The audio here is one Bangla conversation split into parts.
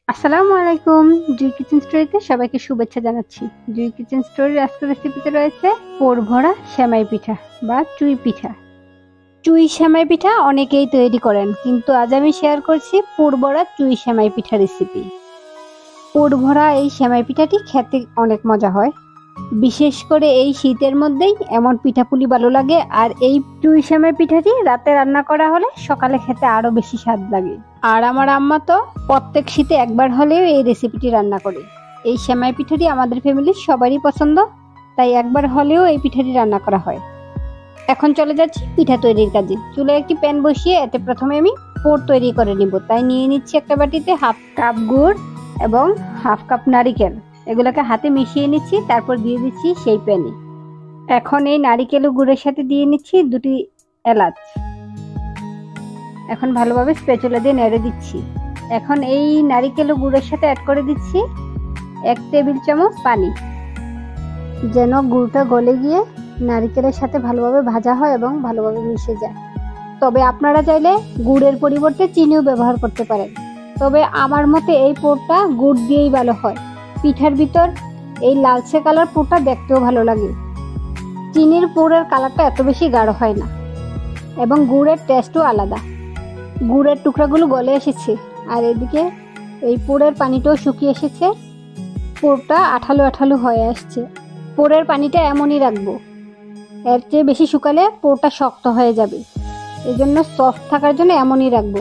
আসসালামু আলাইকুম। জুই কিচেন স্টোরিতে সবাইকে শুভেচ্ছা জানাচ্ছি। জুই কিচেন স্টোরির আজকের রেসিপিতে রয়েছে পোড় ভরা সেমাই পিঠা বা চুই পিঠা। চুই সেমাই পিঠা অনেকেই তৈরি করেন, কিন্তু আজ আমি শেয়ার করছি পোড় ভরা চুই সেমাই পিঠা রেসিপি। পোড় ভরা এই সেমাই পিঠাটি খেতে অনেক মজা হয়, বিশেষ করে এই শীতের মধ্যেই এমন পিঠাপুলি ভালো লাগে। আর এই চুই সেমাই পিঠাটি রাতে রান্না করা হলে সকালে খেতে আরো বেশি স্বাদ লাগে। আর আমার আম্মা তো প্রত্যেক শীতে একবার হলেও এই রেসিপিটি রান্না করে। এই সেমাই পিঠাটি আমাদের ফ্যামিলির সবারই পছন্দ, তাই একবার হলেও এই পিঠাটি রান্না করা হয়। এখন চলে যাচ্ছি পিঠা তৈরির কাজে। চুলায় একটি প্যান বসিয়ে এতে প্রথমে আমি পোড় তৈরি করে নিব। তাই নিয়ে নিচ্ছি একটা বাটিতে হাফ কাপ গুড় এবং হাফ কাপ নারিকেল। এগুলোকে হাতে মিশিয়ে নিচ্ছি, তারপর দিয়ে দিচ্ছি সেই প্যানে। এখন এই নারিকেল ও গুড়ের সাথে দিয়ে নিচ্ছি দুটি এলাচ। এখন ভালোভাবে স্প্যাচুলা দিয়ে নেড়ে দিচ্ছি। এখন এই নারিকেল ও গুড়ের সাথে অ্যাড করে দিচ্ছি 1 টেবিল চামচ পানি, যেন গুড়টা গলে গিয়ে নারিকেলের সাথে ভালোভাবে ভাজা হয় এবং ভালোভাবে মিশে যায়। তবে আপনারা চাইলে গুড়ের পরিবর্তে চিনিও ব্যবহার করতে পারেন, তবে আমার মতে এই পোড়টা গুড় দিয়েই ভালো হয়। পিঠার ভিতর এই লালচে কালার পোড়টা দেখতেও ভালো লাগে। চিনির পোড়ের কালারটা এত বেশি গাঢ় হয় না এবং গুড়ের টেস্টও আলাদা। গুড়ের টুকরাগুলো গলে এসেছে আর এদিকে এই পোড়ের পানিটাও শুকিয়ে এসেছে। পোড়টা আঠালো আঠালো হয়ে আসছে। পোড়ের পানিটা এমনই রাখবো, এর চেয়ে বেশি শুকালে পোড়টা শক্ত হয়ে যাবে। এই জন্য সফট থাকার জন্য এমনই রাখবো।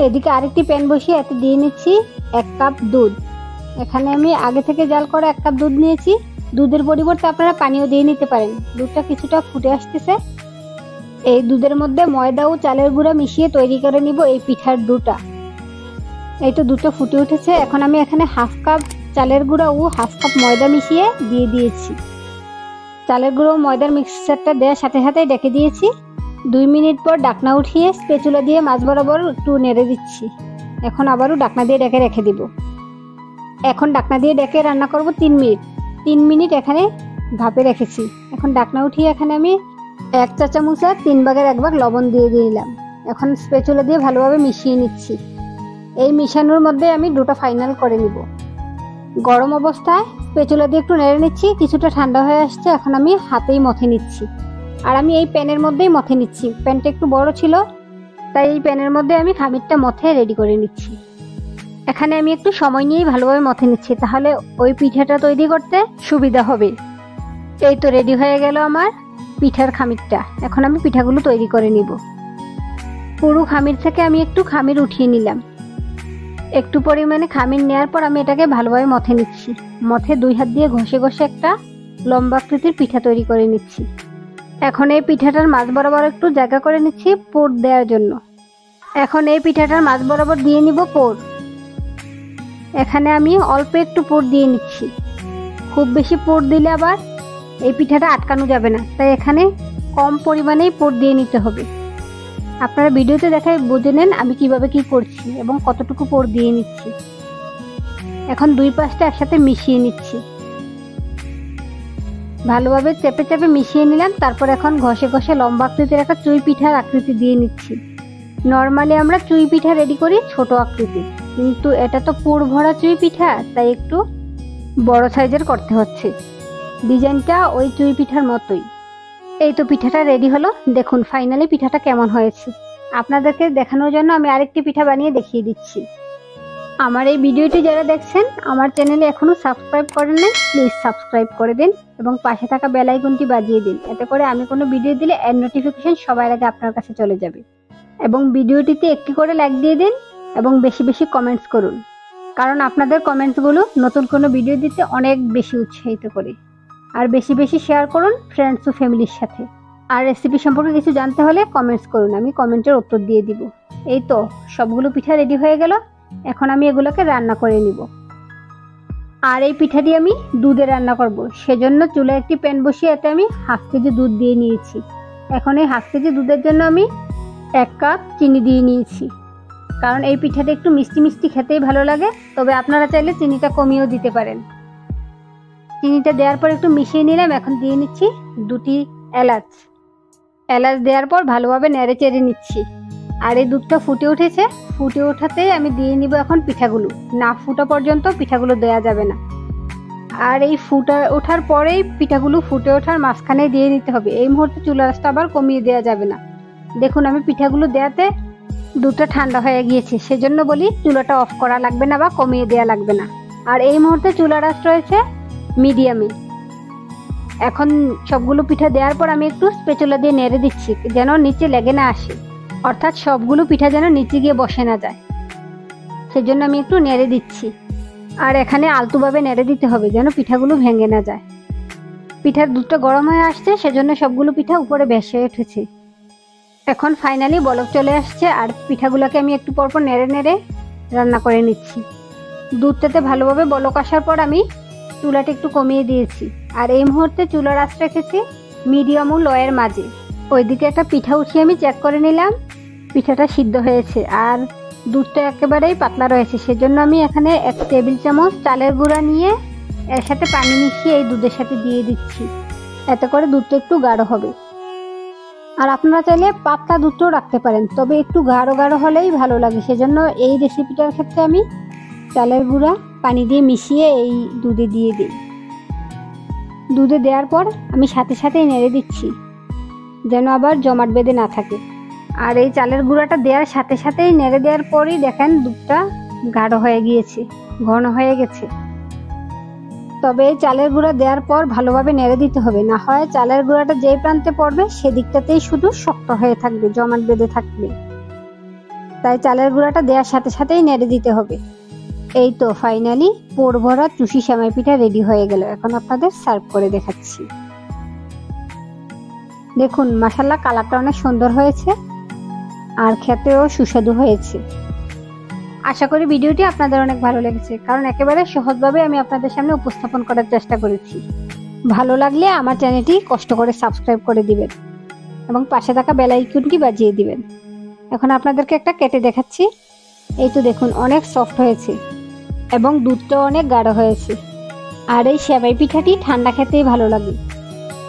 এদিকে আরেকটি প্যান বসিয়ে এতে দিয়ে নিচ্ছি 1 কাপ দুধ। এখানে আমি আগে থেকে জাল করা 1 কাপ দুধ নিয়েছি। দুধের পরিবর্তে আপনারা পানিও দিয়ে নিতে পারেন। দুধটা কিছুটা ফুটে আসতেছে। এই দুধের মধ্যে ময়দা ও চালের গুঁড়া মিশিয়ে তৈরি করে নিব এই পিঠার ডোটা। এই তো দুটো ফুটে উঠেছে। এখন আমি এখানে হাফ কাপ চালের গুঁড়া ও হাফ কাপ ময়দা মিশিয়ে দিয়ে দিয়েছি। চালের গুঁড়ো ও ময়দার মিক্সচারটা দেওয়ার সাথে সাথে ডেকে দিয়েছি। 2 মিনিট পর ডাকনা উঠিয়ে স্প্যাচুলা দিয়ে মাছ বরাবর একটু নেড়ে দিচ্ছি। এখন আবারও ডাকনা দিয়ে ডেকে রেখে দিব। এখন ডাকনা দিয়ে ডেকে রান্না করব 3 মিনিট। 3 মিনিট এখানে ভাপে রেখেছি। এখন ডাকনা উঠিয়ে এখানে আমি 1 চা চামচের 3 ভাগের 1 ভাগ লবণ দিয়ে দিলাম। এখন স্প্যাচুলা দিয়ে ভালোভাবে মিশিয়ে নিচ্ছি। এই মিশানোর মধ্যে আমি ডোটা ফাইনাল করে নিব। গরম অবস্থায় স্প্যাচুলা দিয়ে একটু নেড়ে নিচ্ছি। কিছুটা ঠান্ডা হয়ে আসছে, এখন আমি হাতেই মথে নিচ্ছি। আর আমি এই প্যানের মধ্যেই মথে নিচ্ছি। প্যানটা একটু বড় ছিল, তাই এই প্যানের মধ্যে আমি খামিরটা মথে রেডি করে নিচ্ছি। এখানে আমি একটু সময় নিয়েই ভালোভাবে মথে নিচ্ছি, তাহলে ওই পিঠাটা তৈরি করতে সুবিধা হবে। এই তো রেডি হয়ে গেল আমার পিঠার খামিরটা। এখন আমি পিঠাগুলো তৈরি করে নিব। পুরো খামির থেকে আমি একটু খামির উঠিয়ে নিলাম। একটু পরিমাণে খামির নেওয়ার পর আমি এটাকে ভালোভাবে মথে নিচ্ছি। মথে 2 হাত দিয়ে ঘষে ঘষে একটা লম্বা আকৃতির পিঠা তৈরি করে নিচ্ছি। এখন এই পিঠাটার মাঝ বরাবর একটু জায়গা করে নিচ্ছি পোড় দেওয়ার জন্য। এখন এই পিঠাটার মাঝ বরাবর দিয়ে নিব পোড়। এখানে আমি অল্প একটু পোড় দিয়ে নিচ্ছি। খুব বেশি পোড় দিলে আবার এই পিঠাটা আটকানো যাবে না, তাই এখানে কম পরিমাণেই পোড় দিয়ে নিতে হবে। আপনারা ভিডিওতে দেখায় বুঝে নেন আমি কিভাবে কি করছি এবং কতটুকু পোড় দিয়ে নিচ্ছি। এখন 2 পাশটা একসাথে মিশিয়ে নিচ্ছি। ভালোভাবে চেপে চেপে মিশিয়ে নিলাম। তারপর এখন ঘষে ঘষে লম্বা আকৃতির একটা চুই পিঠার আকৃতি দিয়ে নিচ্ছি। নর্মালি আমরা চুই পিঠা রেডি করি ছোট আকৃতি, কিন্তু এটা তো পুর ভরা চুই পিঠা, তাই একটু বড় সাইজের করতে হচ্ছে। ডিজাইনটা ওই চুই পিঠার মতোই। এই তো পিঠাটা রেডি হলো। দেখুন ফাইনালি পিঠাটা কেমন হয়েছে। আপনাদেরকে দেখানোর জন্য আমি আরেকটি পিঠা বানিয়ে দেখিয়ে দিচ্ছি। আমার এই ভিডিওটি যারা দেখছেন আমার চ্যানেলে এখনো সাবস্ক্রাইব করেন নাই, প্লিজ সাবস্ক্রাইব করে দিন এবং পাশে থাকা বেল আইকনটি বাজিয়ে দিন। এতে করে আমি কোনো ভিডিও দিলে এর নোটিফিকেশন সবার আগে আপনার কাছে চলে যাবে। এবং ভিডিওটিতে একটি করে লাইক দিয়ে দিন এবং বেশি বেশি কমেন্টস করুন, কারণ আপনাদের কমেন্টসগুলো নতুন কোনো ভিডিও দিতে অনেক বেশি উৎসাহিত করে। আর বেশি বেশি শেয়ার করুন ফ্রেন্ডস ও ফ্যামিলির সাথে। আর রেসিপি সম্পর্কে কিছু জানতে হলে কমেন্টস করুন, আমি কমেন্টের উত্তর দিয়ে দিব। এই তো সবগুলো পিঠা রেডি হয়ে গেল। এখন আমি এগুলোকে রান্না করে নিব। আর এই পিঠাটি আমি দুধে রান্না করব, সেজন্য চুলায় একটি প্যান বসিয়ে এতে আমি হাফ কেজি দুধ দিয়ে নিয়েছি। এখন এই হাফ কেজি দুধের জন্য আমি 1 কাপ চিনি দিয়ে নিয়েছি, কারণ এই পিঠাটা একটু মিষ্টি মিষ্টি খেতেই ভালো লাগে। তবে আপনারা চাইলে চিনিটা কমিয়েও দিতে পারেন। চিনিটা দেওয়ার পর একটু মিশিয়ে নিলাম। এখন দিয়ে নিচ্ছি 2টি এলাচ। এলাচ দেওয়ার পর ভালোভাবে নেড়ে চেড়ে নিচ্ছি। আর এই দুধটা ফুটে উঠেছে, ফুটে ওঠাতেই আমি দিয়ে নিব এখন পিঠাগুলো। না ফুটা পর্যন্ত পিঠাগুলো দেয়া যাবে না। আর এই ফুটা ওঠার পরেই পিঠাগুলো ফুটে ওঠার মাঝখানে দিয়ে দিতে হবে। এই মুহূর্তে চুলার আঁচটা আবার কমিয়ে দেওয়া যাবে না। দেখুন আমি পিঠাগুলো দেওয়াতে দুধটা ঠান্ডা হয়ে গিয়েছে, সেজন্য বলি চুলাটা অফ করা লাগবে না বা কমিয়ে দেওয়া লাগবে না। আর এই মুহূর্তে চুলার আঁচ রয়েছে মিডিয়ামে। এখন সবগুলো পিঠা দেওয়ার পর আমি একটু স্প্যাচুলা দিয়ে নেড়ে দিচ্ছি যেন নিচে লেগে না আসে, অর্থাৎ সবগুলো পিঠা যেন নিচে গিয়ে বসে না যায়, সেজন্য আমি একটু নেড়ে দিচ্ছি। আর এখানে আলতোভাবে নেড়ে দিতে হবে যেন পিঠাগুলো ভেঙে না যায়। পিঠার দুধটা গরম হয়ে আসছে, সেজন্য সবগুলো পিঠা উপরে ভেসে উঠেছে। এখন ফাইনালি বলক চলে আসছে, আর পিঠাগুলোকে আমি একটু পরপর নেড়ে নেড়ে রান্না করে নিচ্ছি। দুধটাতে ভালোভাবে বলক আসার পর আমি চুলাটা একটু কমিয়ে দিয়েছি। আর এই মুহূর্তে চুলার আঁচ রেখেছি মিডিয়াম ও লয়ের মাঝে। ওইদিকে একটা পিঠা উঠিয়ে আমি চেক করে নিলাম, পিঠাটা সিদ্ধ হয়েছে আর দুধটা একেবারেই পাতলা রয়েছে। সেজন্য আমি এখানে 1 টেবিল চামচ চালের গুঁড়া নিয়ে এর সাথে পানি মিশিয়ে এই দুধের সাথে দিয়ে দিচ্ছি। এতে করে দুধটা একটু গাঢ় হবে। আর আপনারা চাইলে পাতলা দুধটাও রাখতে পারেন, তবে একটু গাঢ় গাঢ় হলেই ভালো লাগে। সেজন্য এই রেসিপিটার ক্ষেত্রে আমি চালের গুঁড়া পানি দিয়ে মিশিয়ে এই দুধে দিয়ে দিই। দুধে দেওয়ার পর আমি সাথে সাথেই নেড়ে দিচ্ছি যেন আবার জমাট বেঁধে না থাকে। আর এই চালের গুঁড়াটা দেওয়ার সাথে সাথেই নেড়ে দেওয়ার পরই দেখেন দুধটা গাঢ় হয়ে গিয়েছে, ঘন হয়ে গেছে। তবে এই চালের গুঁড়া দেওয়ার পর ভালোভাবে নেড়ে দিতে হবে, না হয় চালের গুঁড়াটা যেই প্রান্তে পড়বে সেদিকটাতেই শুধু শক্ত হয়ে থাকবে, জমাট বেঁধে থাকবে। তাই চালের গুঁড়াটা দেওয়ার সাথে সাথেই নেড়ে দিতে হবে। এই তো ফাইনালি পোড় ভরা চুষি সেমাই পিঠা রেডি হয়ে গেল। এখন আপনাদের সার্ভ করে দেখাচ্ছি। দেখুন মাশাআল্লাহ কালারটা অনেক সুন্দর হয়েছে আর খেতেও সুস্বাদু হয়েছে। আশা করি ভিডিওটি আপনাদের অনেক ভালো লেগেছে, কারণ একেবারে সহজভাবে আমি আপনাদের সামনে উপস্থাপন করার চেষ্টা করেছি। ভালো লাগলে আমার চ্যানেলটি কষ্ট করে সাবস্ক্রাইব করে দিবেন এবং পাশে থাকা বেল আইকনটি বাজিয়ে দিবেন। এখন আপনাদেরকে একটা কেটে দেখাচ্ছি। এই তো দেখুন অনেক সফট হয়েছে এবং দুধটাও অনেক গাঢ় হয়েছে। আর এই সেমাই পিঠাটি ঠান্ডা খেতেই ভালো লাগে,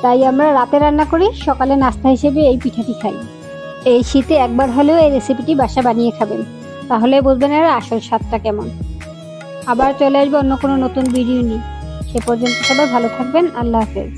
তাই আমরা রাতে রান্না করি, সকালে নাস্তা হিসেবে এই পিঠাটি খাই। এই শীতে একবার হলেও এই রেসিপিটি বাসা বানিয়ে খাবেন, তাহলে বুঝবেন এর আসল স্বাদটা কেমন। আবার চলে আসবো অন্য কোনো নতুন ভিডিও নিয়ে। সে পর্যন্ত সবাই ভালো থাকবেন। আল্লাহ হাফেজ।